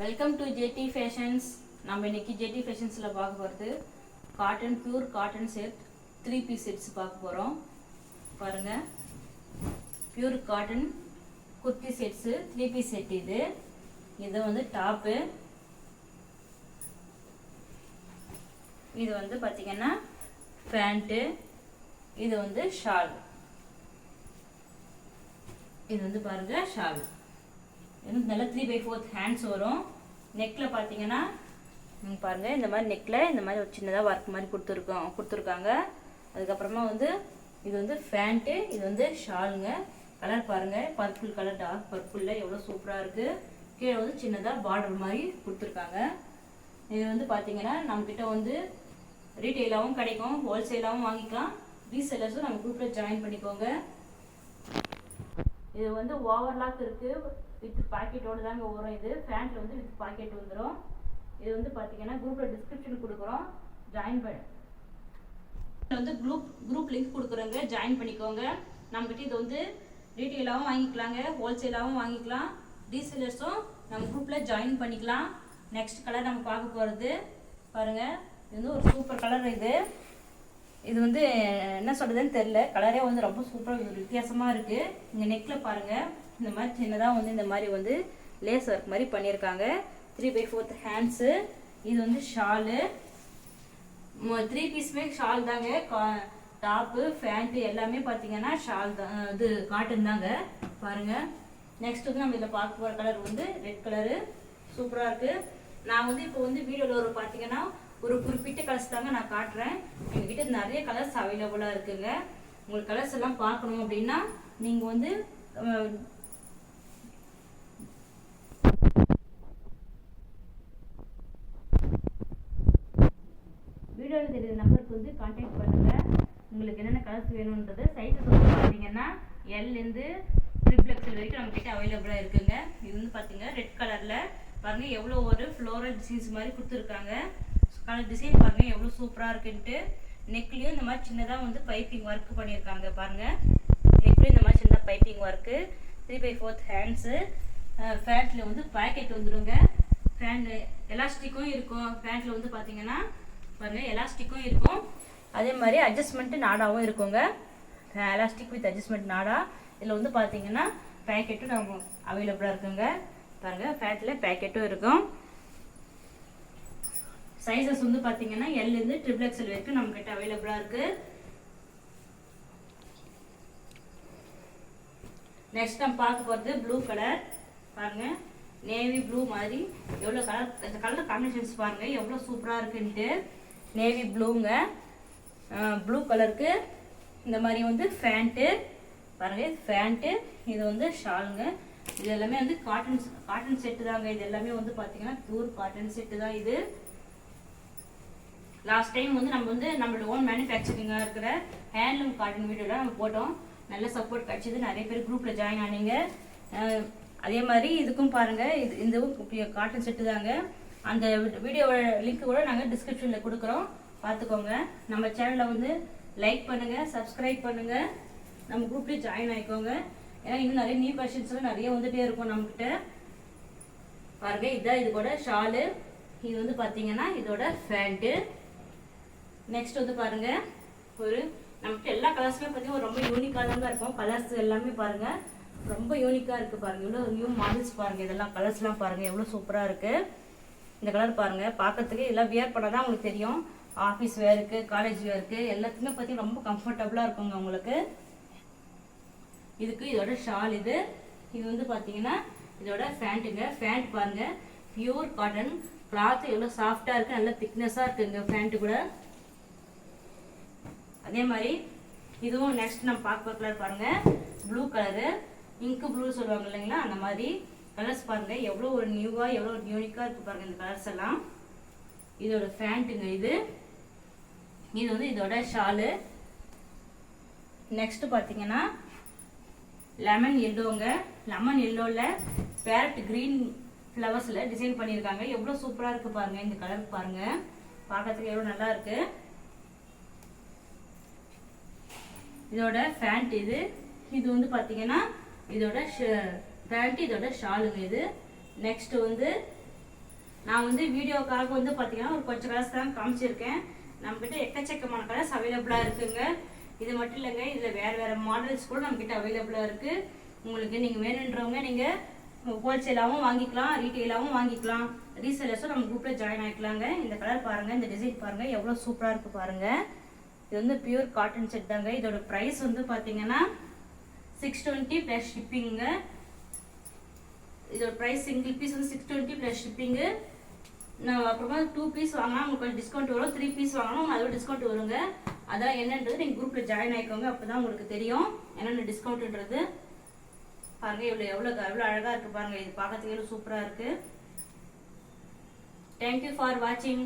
Welcome to JD fashions. நம்ம இன்னைக்கு JD ஃபேஷன்ஸில் பார்க்க போகிறது cotton pure cotton set 3 piece sets பார்க்க போகிறோம். பாருங்கள், pure cotton kurti sets 3 piece set. இது வந்து டாப்பு, இது வந்து பார்த்திங்கன்னா பேண்ட்டு, இது வந்து ஷால். இது வந்து பாருங்கள் ஷால். இது நல்லா 3/4 ஹேண்ட்ஸ் வரும். நெக்கில் பார்த்தீங்கன்னா பாருங்கள், இந்த மாதிரி நெக்கில் இந்த மாதிரி ஒரு சின்னதாக ஒர்க் மாதிரி கொடுத்துருக்காங்க. அதுக்கப்புறமா வந்து இது வந்து பேண்ட்டு, இது வந்து ஷாலுங்க. கலர் பாருங்கள், பர்பிள் கலர், டார்க் பர்பிளில் எவ்வளோ சூப்பராக இருக்குது. கீழே வந்து சின்னதாக பார்டர் மாதிரி கொடுத்துருக்காங்க. இது வந்து பார்த்தீங்கன்னா நம்மக்கிட்ட வந்து ரீட்டெயிலாகவும் கிடைக்கும், ஹோல்சேலாகவும் வாங்கிக்கலாம். ரீசெல்லர்ஸும் நம்ம குரூப்பில் ஜாயின் பண்ணிக்கோங்க. இது வந்து ஓவர்லாக் இருக்குது, வித் பாக்கெட்டோடு தாங்க வரும். இது பேண்ட்டில் வந்து வித் பாக்கெட் வந்துடும். இது வந்து பார்த்தீங்கன்னா குரூப்பில் டிஸ்கிரிப்ஷன் கொடுக்குறோம், ஜாயின் பண்ணி வந்து குரூப் லிங்க் கொடுக்குறோங்க, ஜாயின் பண்ணிக்கோங்க. நம்மகிட்ட இது வந்து ரீட்டெயிலாகவும் வாங்கிக்கலாங்க, ஹோல்சேலாகவும் வாங்கிக்கலாம். ரீசெல்லர்ஸும் நம்ம குரூப்பில் ஜாயின் பண்ணிக்கலாம். நெக்ஸ்ட் கலர் நம்ம பார்க்க போகிறது பாருங்கள், இது வந்து ஒரு சூப்பர் கலர். இது வந்து என்ன சொல்கிறதுன்னு தெரில, கலரே வந்து ரொம்ப சூப்பராக வித்தியாசமாக இருக்குது. இங்கே நெக்கில் பாருங்கள், இந்த மாதிரி சின்னதாக வந்து இந்த மாதிரி வந்து லேஸ் ஒர்க் மாதிரி பண்ணியிருக்காங்க. 3/4 ஹேண்ட்ஸு. இது வந்து ஷாலு, 3 பீஸுமே ஷால் தாங்க. டாப்பு பேண்ட்டு எல்லாமே பார்த்தீங்கன்னா ஷால் தான், இது காட்டன் தாங்க. பாருங்கள், நெக்ஸ்ட் வந்து நம்ம இதில் பார்க்க போகிற கலர் வந்து ரெட் கலரு, சூப்பராக இருக்குது. நான் வந்து இப்போ வந்து வீடியோவில் ஒரு பார்த்தீங்கன்னா ஒரு குறிப்பிட்ட கலர்ஸ் தாங்க நான் காட்டுறேன். எங்ககிட்ட நிறைய கலர்ஸ் அவைலபிளாக இருக்குங்க. உங்களுக்கு கலர்ஸ் எல்லாம் பார்க்கணும் அப்படின்னா நீங்கள் வந்து வீடியோவில் தெரியுற நம்பருக்கு வந்து கான்டாக்ட் பண்ணுங்கள். உங்களுக்கு என்னென்ன கலர்ஸ் வேணுன்றது. சைஸஸ் வந்து பார்த்தீங்கன்னா எல்லேருந்து XXL வரைக்கும் நம்மக்கிட்ட அவைலபிளாக இருக்குங்க. இது வந்து பார்த்தீங்கன்னா ரெட் கலரில் பாருங்கள், எவ்வளோ ஒரு ஃப்ளோரல் டிசைன்ஸ் மாதிரி கொடுத்துருக்காங்க. கலர் டிசைன் பாருங்கள் எவ்வளோ சூப்பராக இருக்குன்ட்டு. நெக்லேயும் இந்த மாதிரி சின்னதாக வந்து பைப்பிங் ஒர்க் பண்ணியிருக்காங்க. பாருங்கள், நெக்லேயும் இந்த மாதிரி சின்னதாக பைப்பிங் ஒர்க்கு. 3/4 ஹேண்ட்ஸு. பேண்ட்டில் வந்து பாக்கெட் வந்துடுங்க. பேண்ட் எலாஸ்டிக்கும் இருக்கும். பேண்ட்டில் வந்து பார்த்தீங்கன்னா பாருங்கள் எலாஸ்டிக்கும் இருக்கும், அதே மாதிரி அட்ஜஸ்ட்மெண்ட்டு நாடாவும் இருக்குங்க. எலாஸ்டிக் வித் அட்ஜஸ்ட்மெண்ட் நாடா. இதில் வந்து பார்த்தீங்கன்னா பேக்கெட்டும் நம்ம அவைலபிளாக இருக்குங்க. பாருங்கள், பேண்ட்டில் பேக்கெட்டும் இருக்கும். சைஸஸ் வந்து பார்த்தீங்கன்னா எல்லேருந்து XXL வரைக்கும் நம்மக்கிட்ட அவைலபிளாக இருக்குது. நெக்ஸ்ட் நம்ம பார்க்க போகிறது ப்ளூ கலர். பாருங்கள், நேவி ப்ளூ மாதிரி எவ்வளோ கலர், இந்த கலர் காம்பினேஷன்ஸ் பாருங்கள் எவ்வளோ சூப்பராக இருக்குன்ட்டு. நேவி ப்ளூங்க, ப்ளூ கலருக்கு இந்த மாதிரி வந்து பேண்ட்டு பாருங்கள், பேண்ட்டு. இது வந்து ஷாலுங்க. இது எல்லாமே வந்து காட்டன் செட்டு தாங்க. இது எல்லாமே வந்து பார்த்தீங்கன்னா பியூர் காட்டன் செட்டு தான். இது லாஸ்ட் டைம் வந்து நம்மளோட ஓன் மேனுஃபேக்சரிங்காக இருக்கிற ஹேண்ட்லூம் காட்டன் வீடியோலாம் நம்ம போட்டோம். நல்ல சப்போர்ட் கிடச்சிது, நிறைய பேர் குரூப்பில் ஜாயின் ஆனீங்க. அதே மாதிரி இதுக்கும் பாருங்கள், இந்த காட்டன் செட்டு தாங்க. அந்த வீடியோவோட லிங்க் கூட நாங்கள் டிஸ்கிரிப்ஷனில் கொடுக்குறோம், பார்த்துக்கோங்க. நம்ம சேனலை வந்து லைக் பண்ணுங்கள், சப்ஸ்கிரைப் பண்ணுங்கள், நம்ம குரூப்லேயும் ஜாயின் ஆகிக்கோங்க. ஏன்னா இன்னும் நிறைய நியூ கலெக்ஷன்ஸ்லாம் நிறைய வந்துகிட்டே இருக்கும் நம்மக்கிட்ட. பாருங்கள், இதுதான் இது கூட ஷாலு. இது வந்து பார்த்தீங்கன்னா இதோட பேண்ட்டு. நெக்ஸ்ட் வந்து பாருங்கள், ஒரு நம்மகிட்ட எல்லா கலர்ஸுமே பார்த்தீங்கன்னா ரொம்ப யூனிக்காக தாங்க இருக்கும். கலர்ஸ் எல்லாமே பாருங்கள் ரொம்ப யூனிக்காக இருக்குது. பாருங்கள் இவ்வளோ நியூ மாடல்ஸ் பாருங்கள். இதெல்லாம் கலர்ஸ்லாம் பாருங்கள் எவ்வளோ சூப்பராக இருக்குது. இந்த கலர் பாருங்கள், பார்க்கறதுக்கு இதெல்லாம் வியர் பண்ணால் தான் உங்களுக்கு தெரியும். ஆஃபீஸ் வேருக்கு, காலேஜ் வேருக்கு எல்லாத்துக்குமே பார்த்தீங்கன்னா ரொம்ப கம்ஃபர்டபுளாக இருக்குங்க உங்களுக்கு. இதுக்கு இதோட ஷால். இது வந்து பார்த்தீங்கன்னா இதோட பேண்ட்டுங்க. பேண்ட் பாருங்கள், பியூர் காட்டன் கிளாத் எவ்வளோ சாஃப்டாக இருக்குது, நல்லா திக்னஸாக இருக்குங்க பேண்ட்டு கூட. அதே மாதிரி இதுவும் நெக்ஸ்ட் நம்ம பார்க்க கலர் பாருங்கள், ப்ளூ கலரு, இங்கு ப்ளூ சொல்லுவாங்க இல்லைங்களா, அந்த மாதிரி கலர்ஸ் பாருங்கள் எவ்வளோ ஒரு நியூவாக எவ்வளோ ஒரு யூனிக்காக இருக்குது பாருங்கள் இந்த கலர்ஸ் எல்லாம். இதோட பேண்ட்டுங்க. இது வந்து இதோட ஷாலு. நெக்ஸ்ட் பார்த்தீங்கன்னா லெமன் எல்லோங்க. லெமன் எல்லோவில் பேரட் க்ரீன் ஃப்ளவர்ஸில் டிசைன் பண்ணியிருக்காங்க. எவ்வளோ சூப்பராக இருக்குது பாருங்கள். இந்த கலர் பாருங்கள், பார்க்கறதுக்கு எவ்வளோ நல்லா இருக்குது. இதோட பேண்ட். இது வந்து பார்த்தீங்கன்னா இதோட பேண்ட், இதோட ஷாலுங்க. இது நெக்ஸ்ட் வந்து நான் வந்து வீடியோக்காக வந்து பார்த்தீங்கன்னா ஒரு கொஞ்சம் கலர்ஸ் தான் காமிச்சிருக்கேன். நம்மக்கிட்ட எக்கச்சக்கமான கலர்ஸ் அவைலபிளாக இருக்குங்க. இது மட்டும் இல்லைங்க, இதில் வேறு மாடல்ஸ் கூட நம்மக்கிட்ட அவைலபிளாக இருக்குது. உங்களுக்கு நீங்கள் வேணுன்றவங்க நீங்கள் ஹோல்சேலாகவும் வாங்கிக்கலாம், ரீட்டெயிலாகவும் வாங்கிக்கலாம், ரீசேலர்ஸும் நம்ம குரூப்பில் ஜாயின் ஆகிக்கலாங்க. இந்த கலர் பாருங்கள், இந்த டிசைன் பாருங்கள், எவ்வளோ சூப்பராக இருக்குது பாருங்கள். இது வந்து பியூர் காட்டன் செட் தாங்க. இதோட ப்ரைஸ் வந்து பார்த்தீங்கன்னா 620 ப்ளஸ் ஷிப்பிங்க. இதோட ப்ரைஸ் சிங்கிள் பீஸ் வந்து 620 ப்ளஸ் ஷிப்பிங்கு. நான் அப்புறமா 2 பீஸ் வாங்கினா உங்களுக்கு கொஞ்சம் டிஸ்கவுண்ட் வரும், 3 பீஸ் வாங்கினா உங்களுக்கு அதோட டிஸ்கவுண்ட் வருங்க. அதான் என்னன்றது நீங்கள் குரூப்பில் ஜாயின் ஆகிக்கோங்க, அப்போ தான் உங்களுக்கு தெரியும் என்னென்ன டிஸ்கவுண்ட்டுன்றது. பாருங்கள் எவ்வளோ அழகாக இருக்குது பாருங்கள். இது பார்க்கறதுக்கு எவ்வளோ சூப்பராக இருக்குது. தேங்க்யூ ஃபார் வாட்சிங்.